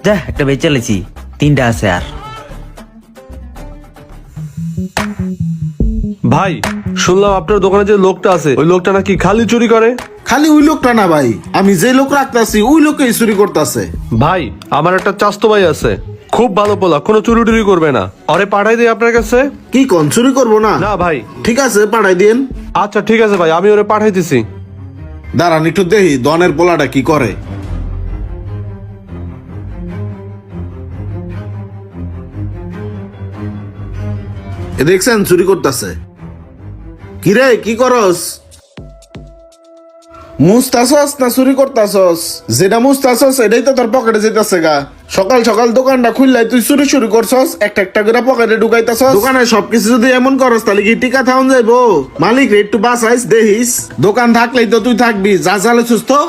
যা একটা বেচে লেছি, 3টা আছে আর। ভাই শুনলাম আপনার দোকানে যে লোকটা আছে ওই লোকটা নাকি খালি চুরি করে। খালি ওই লোকটা না ভাই, আমি যে লোক রাখতাছি ওই লোকই চুরি করতেছে। ভাই আমার একটা চাস্তো ভাই আছে, খুব ভালো পোলা, কোনো চুরি টুরি করবে না। আরে পাঠাই দিই আপনার কাছে। কি কোন চুরি করবো না? না ভাই। ঠিক আছে পাঠাই দিন। আচ্ছা ঠিক আছে ভাই, আমি ওরে পাঠাই দিছি। দাঁড়ান একটু দেখি দনের পোলাটা কি করে। এ দেখছেন চুরি করতেছে। কিরে কি করস? মুস্তাছস না চুরি করতাছস? যেটা মুস্তাছস এটাই তো তোর পকেটে যেতেছে গা। সকাল সকাল দোকানটা খুললাই তুই চুরি শুরু করছস, একটা একটা করে পকেটে ঢুকাইতাছস। দোকানে সবকিছু যদি এমন করস তাহলে কি টিকা থাউন যাইবো? মালিক রে একটু বাঁচাইস দেখিস, দোকান থাকলেই তো তুই থাকবি, যা চালেছিস তো।